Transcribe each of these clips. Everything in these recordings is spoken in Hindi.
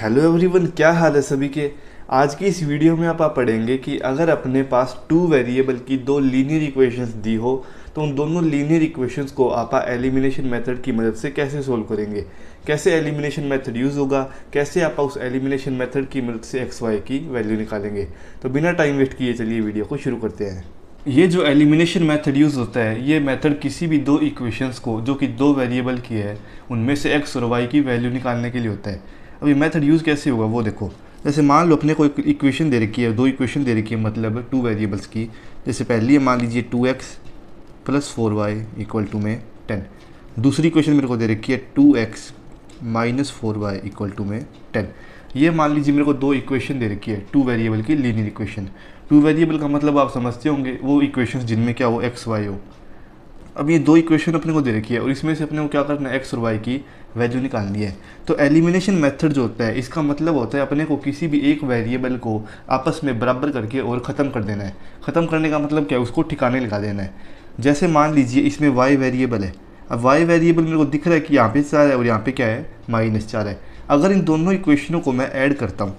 हेलो एवरीवन, क्या हाल है सभी के। आज की इस वीडियो में आप पढ़ेंगे कि अगर अपने पास टू वेरिएबल की दो लीनियर इक्वेशंस दी हो तो उन दोनों लीनियर इक्वेशंस को आप एलिमिनेशन मेथड की मदद से कैसे सोल्व करेंगे, कैसे एलिमिनेशन मेथड यूज़ होगा, कैसे आप उस एलिमिनेशन मेथड की मदद से एक्स वाई की वैल्यू निकालेंगे। तो बिना टाइम वेस्ट किए चलिए वीडियो को शुरू करते हैं। ये जो एलिमिनेशन मेथड यूज़ होता है, ये मेथड किसी भी दो इक्वेशंस को जो कि दो वेरिएबल की है उनमें से एक्स और वाई की वैल्यू निकालने के लिए होता है। अब ये मेथड यूज़ कैसे होगा वो देखो। जैसे मान लो अपने को एक इक्वेशन दे रखी है, दो इक्वेशन दे रखी है, मतलब टू वेरिएबल्स की। जैसे पहली है मान लीजिए 2x + 4y = में 10। दूसरी इक्वेशन मेरे को दे रखी है 2x - 4y = में 10। ये मान लीजिए मेरे को दो इक्वेशन दे रखी है, टू वेरिएबल की लीनियर इक्वेशन। टू वेरिएबल का मतलब आप समझते होंगे, वो इक्वेशंस जिनमें क्या हो एक्स वाई हो। अब ये दो इक्वेशन अपने को दे रखी है और इसमें से अपने को क्या करना है, एक्स और वाई की वैल्यू निकालनी है। तो एलिमिनेशन मेथड जो होता है, इसका मतलब होता है अपने को किसी भी एक वेरिएबल को आपस में बराबर करके और ख़त्म कर देना है। ख़त्म करने का मतलब क्या है, उसको ठिकाने लगा देना है। जैसे मान लीजिए इसमें वाई वेरिएबल है। अब वाई वेरिएबल मेरे को दिख रहा है कि यहाँ पे 4 है और यहाँ पे क्या है, -4 है। अगर इन दोनों इक्वेशनों को मैं ऐड करता हूँ,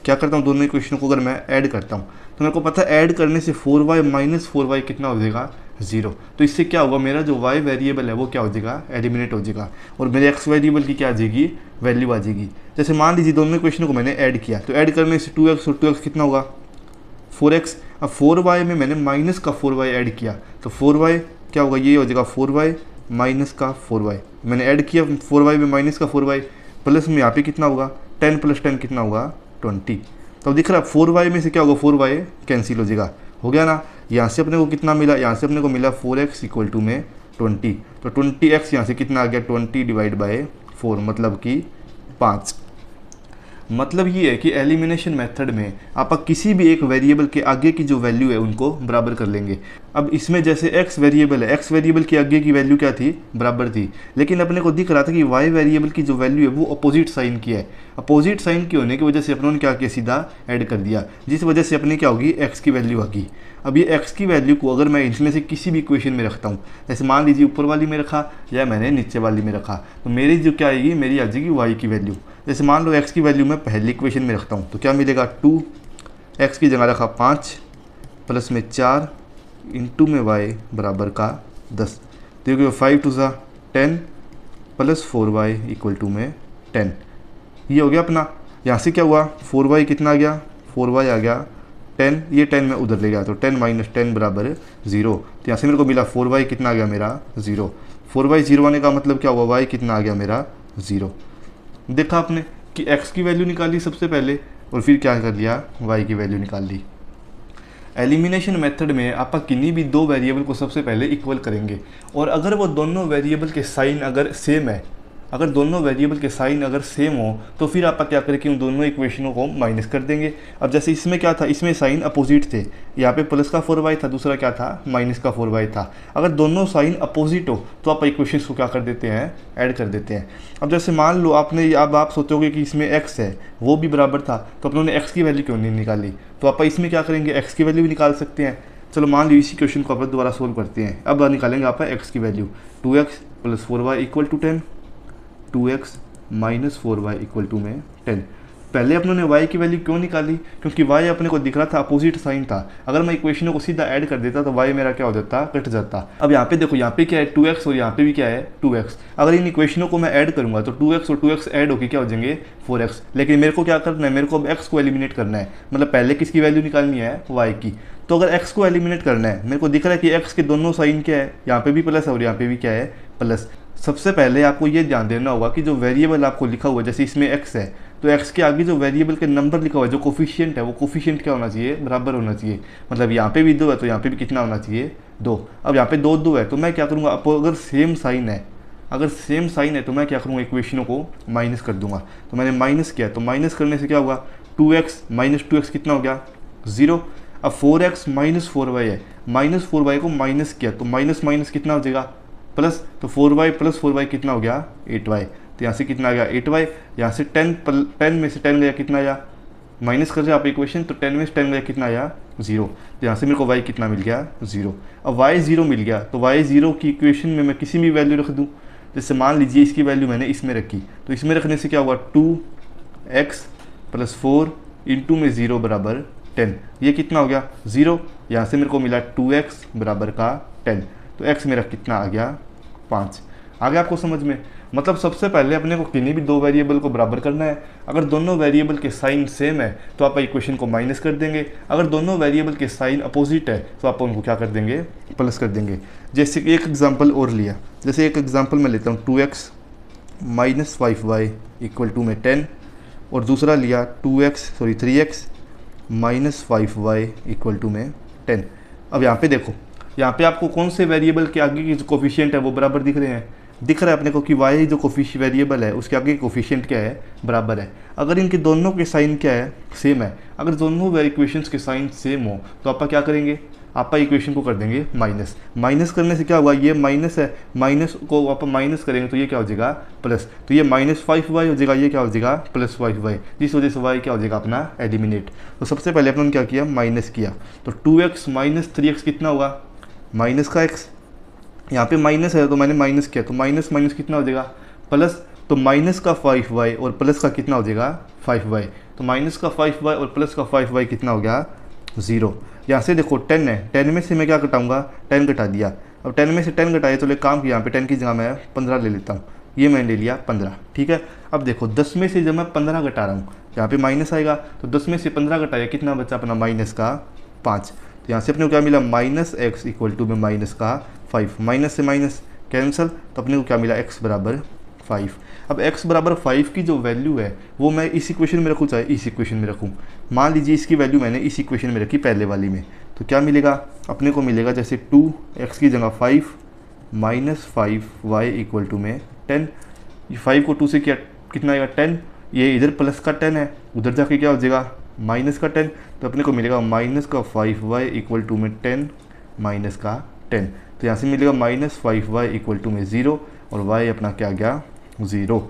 क्या करता हूँ, दोनों इक्वेशनों को अगर मैं ऐड करता हूँ तो मेरे को पता है ऐड करने से 4y - 4y कितना हो जाएगा, 0। तो इससे क्या होगा, मेरा जो y वेरिएबल है वो क्या हो जाएगा, एलिमिनेट हो जाएगा और मेरे x वेरिएबल की क्या आ जाएगी, वैल्यू आ जाएगी। जैसे मान लीजिए दोनों इक्वेशनों को मैंने ऐड किया तो ऐड करने से 2x और 2x कितना होगा, 4x। अब 4y में मैंने माइनस का 4y ऐड किया तो 4y क्या होगा, ये हो जाएगा 4y - का 4y। मैंने ऐड किया 4y में माइनस का 4y, प्लस में यहाँ पे कितना होगा, 10 + 10 कितना होगा, 20। तो दिख रहा है 4y में से क्या होगा, 4y कैंसिल हो जाएगा, हो गया ना। यहाँ से अपने को कितना मिला, यहाँ से अपने को मिला 4x = में 20। तो 20x यहाँ से कितना आ गया, 20/4 मतलब कि 5। मतलब ये है कि एलिमिनेशन मेथड में आप किसी भी एक वेरिएबल के आगे की जो वैल्यू है उनको बराबर कर लेंगे। अब इसमें जैसे x वेरिएबल है, x वेरिएबल के आगे की वैल्यू क्या थी, बराबर थी, लेकिन अपने को दिख रहा था कि y वेरिएबल की जो वैल्यू है वो अपोजिट साइन की है। अपोजिट साइन की होने की वजह से अपनों ने क्या किया, सीधा ऐड कर दिया, जिस वजह से अपने क्या होगी, x की वैल्यू आगी। अब ये x की वैल्यू को अगर मैं इसमें से किसी भी इक्वेशन में रखता हूँ, जैसे मान लीजिए ऊपर वाली में रखा या मैंने नीचे वाली में रखा, तो मेरी जो क्या आएगी, मेरी आ जाएगी y की वैल्यू। जैसे मान लो x की वैल्यू मैं पहली इक्वेशन में रखता हूँ तो क्या मिलेगा, 2x की जगह रखा 5 प्लस में 4 इंटू में y बराबर का 10। तो 5 2 10 प्लस 4y = में 10। ये हो गया अपना। यहाँ से क्या हुआ, 4y कितना आ गया, 4y आ गया 10, ये 10 में उधर ले गया तो 10 - 10 बराबर 0। तो यहाँ से मेरे को मिला 4y कितना आ गया मेरा, 0। 4y 0 आने का मतलब क्या हुआ, y कितना आ गया मेरा, 0। देखा आपने कि x की वैल्यू निकाली सबसे पहले और फिर क्या कर लिया, y की वैल्यू निकाल ली। एलिमिनेशन मेथड में आप किन्हीं भी दो वेरिएबल को सबसे पहले इक्वल करेंगे और अगर वो दोनों वेरिएबल के साइन अगर सेम है, अगर दोनों वेरिएबल के साइन अगर सेम हो तो फिर आप क्या करें कि उन दोनों इक्वेशनों को माइनस कर देंगे। अब जैसे इसमें क्या था, इसमें साइन अपोजिट थे, यहाँ पे प्लस का 4y था, दूसरा क्या था, माइनस का 4y था। अगर दोनों साइन अपोजिट हो तो आप इक्वेशंस को क्या कर देते हैं, ऐड कर देते हैं। अब जैसे मान लो आपने, अब आप सोचोगे कि इसमें x है वो भी बराबर था तो अपनों ने x की वैल्यू क्यों नहीं निकाली, तो आप इसमें क्या करेंगे, x की वैल्यू भी निकाल सकते हैं। चलो मान लो इसी क्वेश्चन को आप दोबारा सोल्व करते हैं। अब निकालेंगे आप x की value, 2x + 4y = 10, 2x - 4y = में 10। पहले अपनों ने y की वैल्यू क्यों निकाली, क्योंकि y अपने को दिख रहा था अपोजिट साइन था। अगर मैं इक्वेशनों को सीधा ऐड कर देता तो y मेरा क्या हो जाता, कट जाता। अब यहाँ पे देखो, यहाँ पे क्या है 2x और यहाँ पे भी क्या है 2x। अगर इन इक्वेशनों को मैं ऐड करूँगा तो 2x और 2x ऐड होकर क्या हो जाएंगे, 4x। लेकिन मेरे को क्या करना है, मेरे को अब x को एलिमिनेट करना है, मतलब पहले किसकी वैल्यू निकालनी है, y की। तो अगर x को एलिमिनेट करना है, मेरे को दिख रहा है कि x के दोनों साइन क्या है, यहाँ पे भी प्लस है और यहाँ पे भी क्या है, प्लस। सबसे पहले आपको ये ध्यान देना होगा कि जो वेरिएबल आपको लिखा हुआ है, जैसे इसमें x है तो x के आगे जो वेरिएबल के नंबर लिखा हुआ है, जो कोफिशिएंट है, वो कोफिशिएंट क्या होना चाहिए, बराबर होना चाहिए। मतलब यहाँ पे भी 2 है तो यहाँ पे भी कितना होना चाहिए, 2। अब यहाँ पे 2 2 है तो मैं क्या करूँगा, अगर सेम साइन है, अगर सेम साइन है तो मैं क्या करूँगा, इक्वेशनों को माइनस कर दूंगा। तो मैंने माइनस किया तो माइनस करने से क्या होगा, 2x - 2x कितना हो गया, 0। अब 4x - 4y है, -4y को माइनस किया तो माइनस माइनस कितना हो जाएगा, प्लस। तो 4y + 4y कितना हो गया, 8y। तो यहाँ से कितना आ गया, 8y। यहाँ से 10 में से 10 गया कितना आया, माइनस कर रहे आप इक्वेशन, तो 10 में से 10 गया कितना आया, 0। तो यहाँ से मेरे को y कितना मिल गया, 0। अब y 0 मिल गया तो y 0 की इक्वेशन में मैं किसी भी वैल्यू रख दूँ। जैसे मान लीजिए इसकी वैल्यू मैंने इसमें रखी तो इसमें रखने से क्या हुआ, 2 एक्स प्लस 4 इंटू में 0 बराबर 10। ये कितना हो गया 0। यहाँ से मेरे को मिला 2x बराबर का 10। तो x मेरा कितना आ गया 5। आ गया आपको समझ में। मतलब सबसे पहले अपने को किन्हीं भी दो वेरिएबल को बराबर करना है। अगर दोनों वेरिएबल के साइन सेम है तो आप इक्वेशन को माइनस कर देंगे। अगर दोनों वेरिएबल के साइन अपोजिट है तो आप उनको क्या कर देंगे, प्लस कर देंगे। जैसे कि एक एग्जांपल और लिया, जैसे एक एग्जांपल मैं लेता हूँ 2x minus 5y equal to में 10, और दूसरा लिया 3x minus 5y equal to में 10। अब यहाँ पे देखो, यहाँ पे आपको कौन से वेरिएबल के आगे की जो कोफिशिएंट है वो बराबर दिख रहे हैं। दिख रहा है अपने को कि y जो वेरिएबल है उसके आगे कोफिशिएंट क्या है, बराबर है। अगर इनके दोनों के साइन क्या है, सेम है। अगर दोनों इक्वेशंस के साइन सेम हो तो आप क्या करेंगे, आप इक्वेशन को कर देंगे माइनस। माइनस करने से क्या होगा, ये माइनस है, माइनस को आप माइनस करेंगे तो ये क्या हो जाएगा प्लस। तो ये माइनस 5y हो जाएगा, ये क्या हो जाएगा प्लस 5y, जिस वजह से y क्या हो जाएगा अपना एलिमिनेट। तो सबसे पहले अपन क्या किया, माइनस किया। तो 2x माइनस 3x कितना होगा, माइनस का x। यहाँ पे माइनस है तो मैंने माइनस किया, तो माइनस माइनस कितना हो जाएगा प्लस। तो माइनस का 5y और प्लस का कितना हो जाएगा 5y। तो माइनस का 5y और प्लस का 5y कितना हो गया 0। यहाँ से देखो 10 है, 10 में से मैं क्या घटाऊंगा, 10 घटा दिया। अब 10 में से 10 घटाया तो एक काम किया, यहाँ पे 10 की जगह मैं 15 ले लेता हूँ। ये मैंने ले लिया 15, ठीक है। अब देखो 10 में से जब मैं 15 घटा रहा हूँ, यहाँ पे माइनस आएगा, तो 10 में से 15 घटाया कितना बचा अपना माइनस का 5। तो यहाँ से अपने को क्या मिला, माइनस एक्स इक्वल टू में माइनस का 5। माइनस से माइनस कैंसिल, तो अपने को क्या मिला x बराबर 5। अब x बराबर 5 की जो वैल्यू है वो मैं इस इक्वेशन में रखूँ चाहे इस इक्वेशन में रखूँ। मान लीजिए इसकी वैल्यू मैंने इस इक्वेशन में रखी पहले वाली में, तो क्या मिलेगा अपने को मिलेगा जैसे 2x की जगह 5 माइनस 5y इक्वल टू में 10। ये 5 को 2 से किया कितना आएगा 10, ये इधर प्लस का 10 है, उधर जाके क्या हो जाएगा माइनस का 10। तो अपने को मिलेगा माइनस का 5y इक्वल टू में 10 माइनस का 10। तो यहाँ से मिलेगा माइनस 5y इक्वल टू में 0 और y अपना क्या गया 0।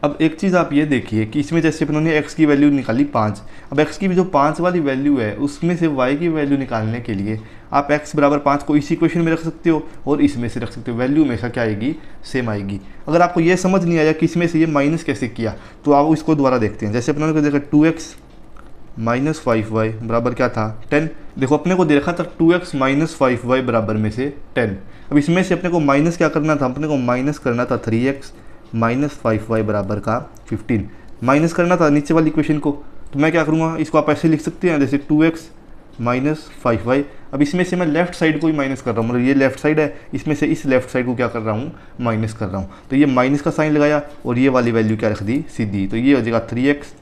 अब एक चीज़ आप ये देखिए कि इसमें जैसे अपनों ने x की वैल्यू निकाली 5। अब x की जो 5 वाली वैल्यू है उसमें से y की वैल्यू निकालने के लिए आप x बराबर 5 को इस इक्वेशन में रख सकते हो और इसमें से रख सकते हो। वैल्यू हमेशा क्या आएगी, सेम आएगी। अगर आपको ये समझ नहीं आया कि इसमें से ये माइनस कैसे किया तो आप इसको दोबारा देखते हैं। जैसे अपनों ने देखा 2x माइनस 5y बराबर क्या था 10। देखो अपने को देखा था 2x माइनस 5y बराबर में से 10। अब इसमें से अपने को माइनस क्या करना था, अपने को माइनस करना था 3x माइनस 5y बराबर का 15। माइनस करना था नीचे वाली इक्वेशन को, तो मैं क्या करूँगा, इसको आप ऐसे लिख सकते हैं जैसे 2x माइनस 5y। अब इसमें से मैं लेफ्ट साइड को ही माइनस कर रहा हूँ, मतलब ये लेफ्ट साइड है, इसमें से इस लेफ्ट साइड को क्या कर रहा हूँ, माइनस कर रहा हूँ। तो ये माइनस का साइन लगाया और ये वाली वैल्यू क्या रख दी सीधी, तो ये हो जाएगा 3x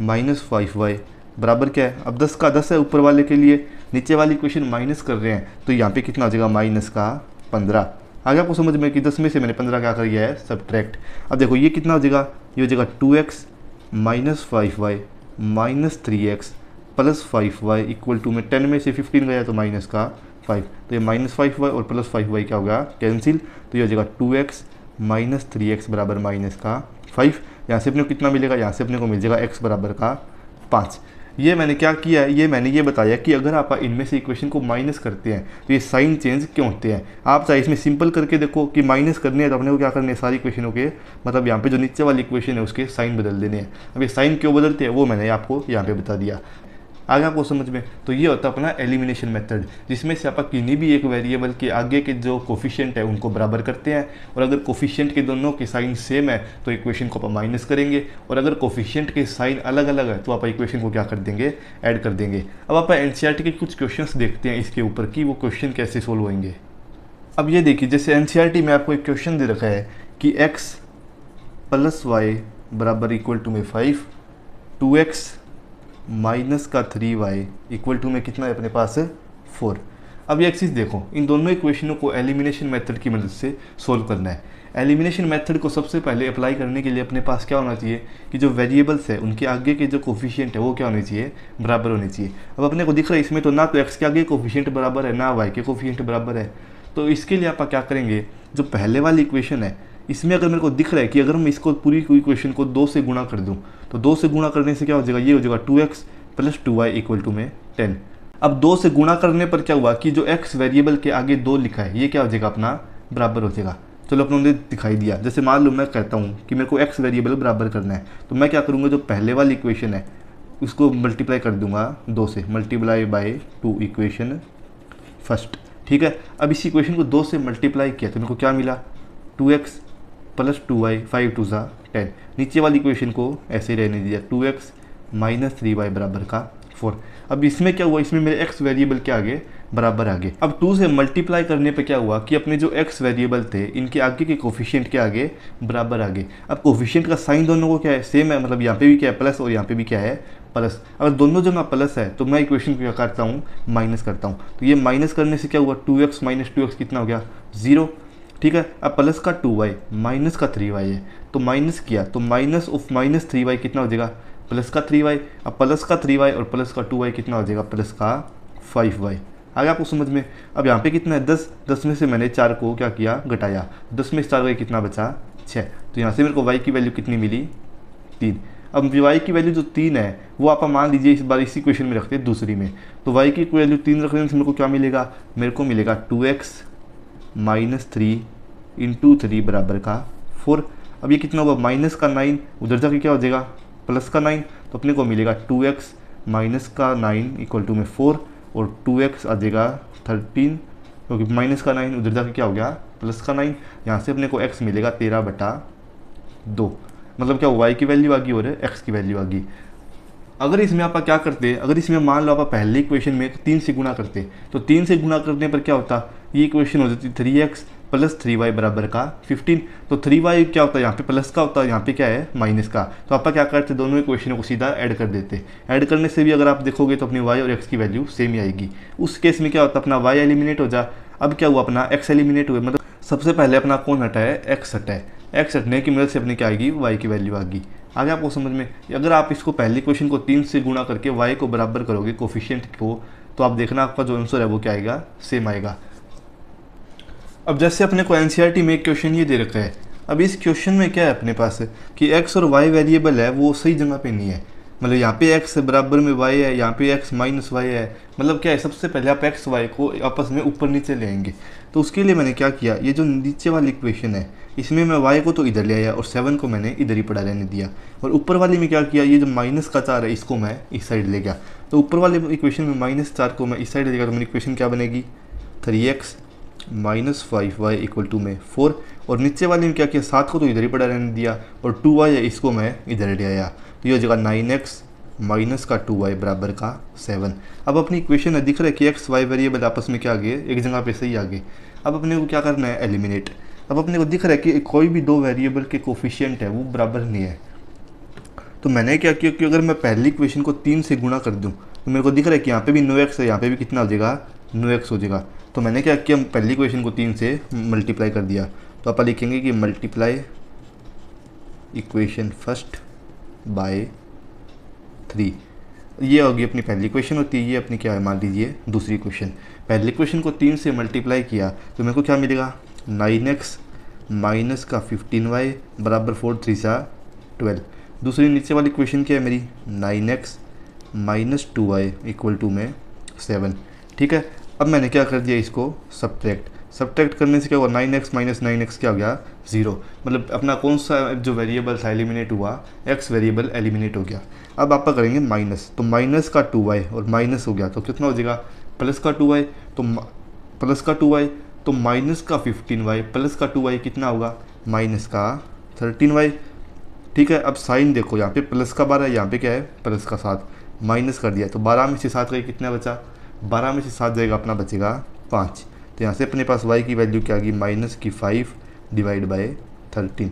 माइनस 5y बराबर क्या है, अब 10 का 10 है ऊपर वाले के लिए, नीचे वाली इक्वेशन माइनस कर रहे हैं तो यहाँ पे कितना हो जाएगा माइनस का 15। आगे आपको समझ में कि 10 में से मैंने 15 क्या कर दिया है सब्ट्रैक्ट। अब देखो ये कितना हो जाएगा, ये हो जाएगा 2x minus 5y minus 3x plus 5y equal to में 10 में से 15 गया तो माइनस का 5। तो ये माइनस 5y और प्लस 5y क्या होगा कैंसिल, तो ये हो जाएगा 2x माइनस 3x बराबर माइनस का 5। यहाँ से अपने को कितना मिलेगा, यहाँ से अपने को मिल जाएगा x बराबर का 5। ये मैंने क्या किया है, ये मैंने ये बताया कि अगर आप इनमें से इक्वेशन को माइनस करते हैं तो ये साइन चेंज क्यों होते हैं। आप चाहे इसमें सिंपल करके देखो कि माइनस करनी है तो अपने को क्या करने है, सारी इक्वेशनों के मतलब यहाँ पे जो नीचे वाली इक्वेशन है उसके साइन बदल देने हैं। अब ये साइन क्यों बदलते हैं वो मैंने आपको यहाँ पे बता दिया। आगे आपको समझ में, तो ये होता है अपना एलिमिनेशन मेथड, जिसमें से आप किन्हीं भी एक वेरिएबल के आगे के जो कोफिशिएंट है उनको बराबर करते हैं, और अगर कोफिशिएंट के दोनों के साइन सेम है तो इक्वेशन को आप माइनस करेंगे, और अगर कोफिशिएंट के साइन अलग अलग है तो आप इक्वेशन को क्या कर देंगे, ऐड कर देंगे। अब आप एनसीईआरटी के कुछ क्वेश्चंस देखते हैं इसके ऊपर कि वो क्वेश्चन कैसे सोल्व होंगे। अब ये देखिए, जैसे एनसीईआरटी में आपको एक क्वेश्चन दे रखा है कि x प्लस वाई बराबर इक्वल टू में 5, 2x माइनस का 3y इक्वल टू में कितना है अपने पास 4। अब ये एक चीज़ देखो, इन दोनों इक्वेशनों को एलिमिनेशन मेथड की मदद से सोल्व करना है। एलिमिनेशन मेथड को सबसे पहले अप्लाई करने के लिए अपने पास क्या होना चाहिए कि जो वेरिएबल्स है उनके आगे के जो कोफिशिएंट है वो क्या होने चाहिए, बराबर होने चाहिए। अब अपने को दिख रहा है इसमें तो ना तो x के आगे कोफिशिएंट बराबर है ना y के कोफिशिएंट बराबर है। तो इसके लिए आप क्या करेंगे, जो पहले वाली इक्वेशन है इसमें अगर मेरे को दिख रहा है कि अगर मैं इसको पूरी इक्वेशन को 2 से गुणा कर दूं तो 2 से गुणा करने से क्या हो जाएगा, ये हो जाएगा 2x plus 2y equal to में 10। अब 2 से गुणा करने पर क्या हुआ कि जो x वेरिएबल के आगे 2 लिखा है ये क्या हो जाएगा अपना बराबर हो जाएगा। चलो अपनों ने दिखाई दिया। जैसे मान लो मैं कहता हूँ कि मेरे को x वेरिएबल बराबर करना है, तो मैं क्या करूँगा, जो पहले वाली इक्वेशन है उसको मल्टीप्लाई कर दूंगा 2 से, मल्टीप्लाई बाय 2 इक्वेशन फर्स्ट। ठीक है, अब इस इक्वेशन को 2 से मल्टीप्लाई किया तो मेरे को क्या मिला, 2x प्लस 2y, 5 2 ज़ा 10। नीचे वाली इक्वेशन को ऐसे ही रहने दिया, 2x माइनस 3y बराबर का 4। अब इसमें क्या हुआ, इसमें मेरे x वेरिएबल क्या आगे, बराबर आगे। अब 2 से मल्टीप्लाई करने पे क्या हुआ कि अपने जो x वेरिएबल थे इनके आगे के कोफिशिएंट के आगे बराबर आगे। अब कोफिशिएंट का साइन दोनों को क्या है, सेम है, मतलब यहाँ पे भी क्या है प्लस और यहाँ पे भी क्या है प्लस। अगर दोनों जगह प्लस है तो मैं इक्वेशन को क्या करता हूँ, माइनस करता हूँ। तो ये माइनस करने से क्या हुआ, 2x माइनस 2x कितना हो गया, 0। ठीक है, अब प्लस का 2y माइनस का 3y है, तो माइनस किया तो माइनस ऑफ माइनस 3y कितना हो जाएगा, प्लस का 3y। अब प्लस का 3y और प्लस का 2y कितना हो जाएगा, प्लस का 5y। आ गया आपको समझ में। अब यहाँ पे कितना है 10, 10 में से मैंने 4 को क्या किया, घटाया, 10 में से 4 गए कितना बचा, 6। तो यहाँ से मेरे को y की वैल्यू कितनी मिली, 3। अब y की वैल्यू जो 3 है वो आप मान लीजिए इस बार इसी क्वेश्चन में रखते हैं दूसरी में, तो y की वैल्यू 3 रखने से मेरे को क्या मिलेगा, मेरे को मिलेगा 2x माइनस 3 इंटू 3 बराबर का 4। अब ये कितना होगा, माइनस का 9, उधर जाके क्या हो जाएगा प्लस का 9, तो अपने को मिलेगा 2x माइनस का 9 इक्वल टू में 4 और 2x आ जाएगा 13, क्योंकि माइनस का 9 उधर जाके क्या हो गया प्लस का 9। यहाँ से अपने को x मिलेगा 13/2, मतलब क्या y की वैल्यू आ गई और x की वैल्यू आ गई। अगर इसमें आप क्या करते, अगर इसमें मान लो आप पहली इक्वेशन में तो 3 से गुना करते, तो 3 से गुना करने पर क्या होता, ये इक्वेशन हो जाती 3x प्लस 3y बराबर का 15। तो 3y क्या होता है, यहाँ पे प्लस का होता है, यहाँ पे क्या है माइनस का। तो आप क्या करते, दोनों इक्वेशनों को सीधा ऐड कर देते। ऐड करने से भी अगर आप देखोगे तो अपनी y और x की वैल्यू सेम ही आएगी। उस केस में क्या होता है, अपना y एलिमिनेट हो जा। अब क्या हुआ, अपना x एलिमिनेट हुआ, मतलब सबसे पहले अपना कौन हटा है, x हटा है। x हटने की मदद से अपनी क्या आएगी, y की वैल्यू आ गई। आगे आपको समझ में। अगर आप इसको पहली क्वेश्चन को 3 से गुणा करके y को बराबर करोगे कोफिशिएंट को, तो आप देखना आपका जो आंसर है वो क्या आएगा, सेम आएगा। अब जैसे अपने को एनसीईआरटी में एक क्वेश्चन ये दे रखा है। अब इस क्वेश्चन में क्या है अपने पास कि x और y वेरिएबल है वो सही जगह पे नहीं है, मतलब यहाँ पे x बराबर में y है, यहाँ पे x माइनस y है। मतलब क्या है, सबसे पहले आप x y को आपस में ऊपर नीचे ले आएंगे। तो उसके लिए मैंने क्या किया, ये जो नीचे वाली इक्वेशन है इसमें मैं y को तो इधर ले आया और 7 को मैंने इधर ही पड़ा रहने दिया। और ऊपर वाली में क्या किया, ये जो माइनस का 4 है इसको मैं इस साइड ले गया। तो ऊपर वाले इक्वेशन में -4 को मैं इस साइड ले गया, तो मेरी इक्वेशन क्या बनेगी, 3x minus 5y equal to में 4। और नीचे वाले में क्या किया, 7 को तो इधर ही पड़ा रहने दिया और 2y है इसको मैं इधर ले आया। तो ये हो जाएगा 9x माइनस का 2y बराबर का 7। अब अपनी इक्वेशन है, दिख रहा है कि x y वेरिएबल आपस में क्या आ गए, एक जगह पे सही आ गए। अब अपने को क्या करना है, एलिमिनेट। अब अपने को दिख रहा है कि कोई भी दो वेरिएबल के कोफिशिएंट है वो बराबर नहीं है। तो मैंने क्या किया कि अगर मैं पहली इक्वेशन को 3 से गुणा कर दूं तो मेरे को दिख रहा है कि यहाँ पे भी 9x है, यहाँ पे भी कितना हो जाएगा, 9x हो जाएगा। तो मैंने क्या किया, पहली इक्वेशन को 3 से मल्टीप्लाई कर दिया। तो आप लिखेंगे कि मल्टीप्लाई इक्वेशन फर्स्ट बाय 3। ये होगी अपनी पहली इक्वेशन होती है, ये अपनी क्या है मान लीजिए दूसरी इक्वेशन। पहली इक्वेशन को 3 से मल्टीप्लाई किया तो मेरे को क्या मिलेगा, 9x माइनस का 15y बराबर 4 3 सा 12। दूसरी नीचे वाली इक्वेशन क्या है मेरी, 9x minus 2y equal to में 7। ठीक है, अब मैंने क्या कर दिया, इसको सब्ट्रैक्ट करने से क्या हुआ, 9x माइनस 9x क्या हो गया, 0। मतलब अपना कौन सा जो वेरिएबल था एलिमिनेट हुआ, x वेरिएबल एलिमिनेट हो गया। अब आप करेंगे माइनस, तो माइनस का 2y और माइनस हो गया तो कितना हो जाएगा, प्लस का 2y, तो प्लस का 2y तो माइनस का 15y प्लस का 2y कितना होगा, माइनस का 13y। ठीक है, अब साइन देखो, यहाँ पे प्लस का 12, यहाँ पे क्या है प्लस का 7, माइनस कर दिया तो 12 में से 7 गई, कितना बचा, 12 में से 7 जाएगा अपना बचेगा 5। तो यहाँ से अपने पास y की वैल्यू क्या आ गई, माइनस की 5 डिवाइड बाय 13।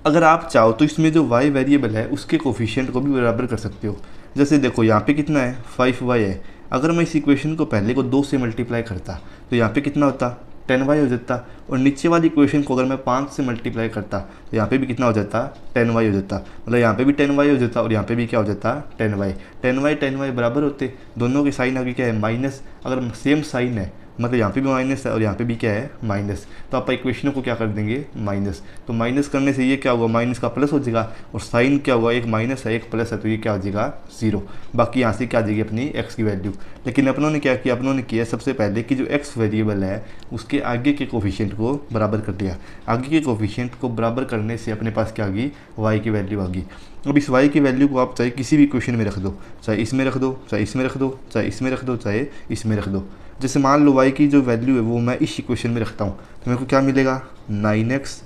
अगर आप चाहो तो इसमें जो y वेरिएबल है उसके कोफिशिएंट को भी बराबर कर सकते हो। जैसे देखो यहाँ पे कितना है, 5y है। अगर मैं इस इक्वेशन को पहले को 2 से मल्टीप्लाई करता तो यहाँ पे कितना होता, 10y हो जाता। और नीचे वाली इक्वेशन को अगर मैं 5 से मल्टीप्लाई करता तो यहाँ पे भी कितना हो जाता, 10y हो जाता। मतलब यहाँ पे भी 10y हो जाता और यहाँ पे भी क्या हो जाता, 10y 10y बराबर होते। दोनों के साइन आगे क्या है, माइनस। अगर सेम साइन है मतलब यहाँ पे भी माइनस है और यहाँ पे भी क्या है, माइनस। तो आप इक्वेशन को क्या कर देंगे, माइनस। तो माइनस करने से ये क्या होगा, माइनस का प्लस हो जाएगा, और साइन क्या होगा, एक माइनस है एक प्लस है, तो ये क्या हो जाएगा, 0। बाकी यहाँ से क्या आ जाएगी अपनी एक्स की वैल्यू। लेकिन अपनों ने क्या किया, अपनों ने किया सबसे पहले कि जो एक्स वेरिएबल है उसके आगे के कोफिशिएंट को बराबर कर दिया। आगे के कोफिशिएंट को बराबर करने से अपने पास क्या आ गई, वाई की वैल्यू आ गई। अब इस y की वैल्यू को आप चाहे किसी भी इक्वेशन में रख दो, चाहे इसमें रख दो, चाहे इसमें रख दो, चाहे इसमें रख दो, चाहे इसमें रख दो। जैसे मान लो y की जो वैल्यू है वो मैं इस इक्वेशन में रखता हूँ, तो मेरे को क्या मिलेगा, 9x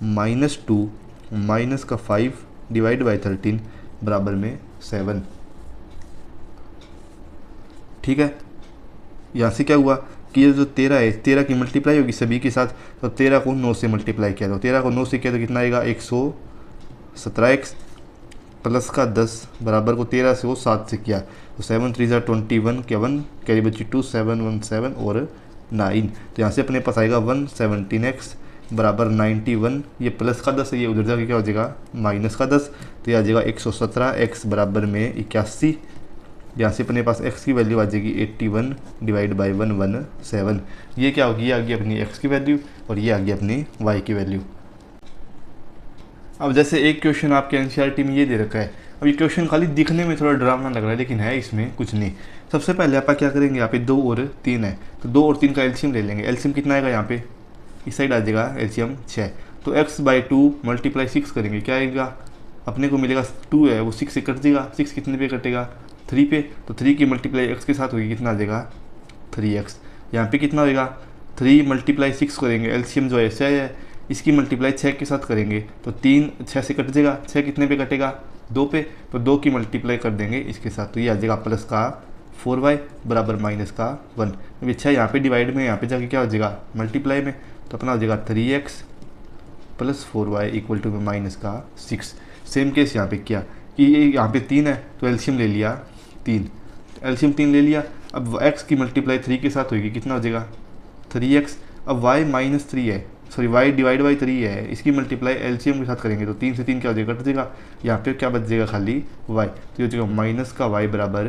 माइनस 2 माइनस का 5 डिवाइड बाई 13 बराबर में 7। ठीक है, यहाँ से क्या हुआ कि ये जो 13 है, 13 की मल्टीप्लाई होगी सभी के साथ, तो 13 को 9 से मल्टीप्लाई किया, तो 13 को 9 से किया तो कितना आएगा, 117x प्लस का 10 बराबर को 13 से वो 7 से किया, तो 7 3 21 क्या 1 कैरी बची 2 7 1 7 और 9। तो यहाँ से अपने पास आएगा 117x बराबर 91, ये प्लस का 10 है, ये उधर जाके क्या हो जाएगा, माइनस का 10, तो ये आ जाएगा 117x बराबर में 81। यहाँ से अपने पास x की वैल्यू आ जाएगी 81 डिवाइड बाई 117। ये क्या होगी, ये आ गई अपनी x की वैल्यू और ये आ गई अपनी y की वैल्यू। अब जैसे एक क्वेश्चन आपके एनसीईआरटी में ये दे रखा है, अब ये क्वेश्चन खाली दिखने में थोड़ा डरावना लग रहा है लेकिन है इसमें कुछ नहीं। सबसे पहले आप क्या करेंगे, यहाँ पे 2 और 3 है, तो 2 और 3 का एलसीएम ले लेंगे। एलसीएम कितना आएगा, यहाँ पे इस साइड आ जाएगा एलसीएम 6, तो x/2 मल्टीप्लाई 6 करेंगे, क्या आएगा, अपने को मिलेगा 2 है वो 6 से कट जाएगा, 6 कितने पे कटेगा, 3 पे, तो 3 की मल्टीप्लाई x के साथ होगी, कितना आ जाएगा 3x। यहाँ पे कितना होगा, 3 मल्टीप्लाई 6 करेंगे, एलसीएम जो है 6 है, इसकी मल्टीप्लाई 6 के साथ करेंगे, तो 3 6 से कट जाएगा, 6 कितने पे कटेगा, 2 पे, तो 2 की मल्टीप्लाई कर देंगे इसके साथ, तो ये आ जाएगा प्लस का 4y बराबर माइनस का 1। अब 6 यहाँ पे डिवाइड में, यहाँ पे जाके क्या हो जाएगा, मल्टीप्लाई में, तो अपना हो जाएगा 3x plus 4y equal to में माइनस का 6। सेम केस यहाँ पे किया कि ये यहाँ पे 3 है तो एलसीएम ले लिया 3, एलसीएम 3 ले लिया। अब x की मल्टीप्लाई 3 के साथ होगी, कितना हो जाएगा 3x। अब y माइनस 3 है, सॉरी y डिवाइड बाई 3 है, इसकी मल्टीप्लाई एलसीएम के साथ करेंगे, तो 3 से 3 क्या हो जाएगा, कट जाएगा, यहाँ पे क्या बच जाएगा खाली y, तो ये हो जाएगा माइनस का y बराबर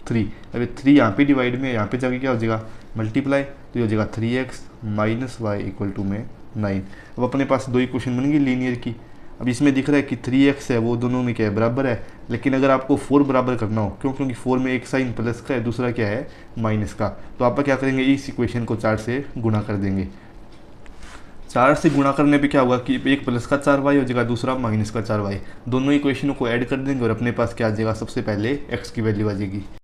3। अभी 3 यहाँ पे डिवाइड में, यहाँ पे जाके क्या हो जाएगा मल्टीप्लाई, तो ये हो जाएगा 3x minus Y equal to में 9। अब अपने पास 2 इक्वेशन बन गई लीनियर की। अब इसमें दिख रहा है कि 3x है वो दोनों में क्या है, बराबर है, लेकिन अगर आपको 4 बराबर करना हो, क्यों, क्योंकि 4 में एक साइन प्लस का है, दूसरा क्या है माइनस का, तो आप क्या करेंगे, इस इक्वेशन को 4 से गुणा कर देंगे। 4 से गुणा करने पे क्या होगा कि एक प्लस का 4y हो जाएगा, दूसरा माइनस का 4y, दोनों इक्वेशनों को ऐड कर देंगे और अपने पास क्या आ जाएगा, सबसे पहले x की वैल्यू आ जाएगी।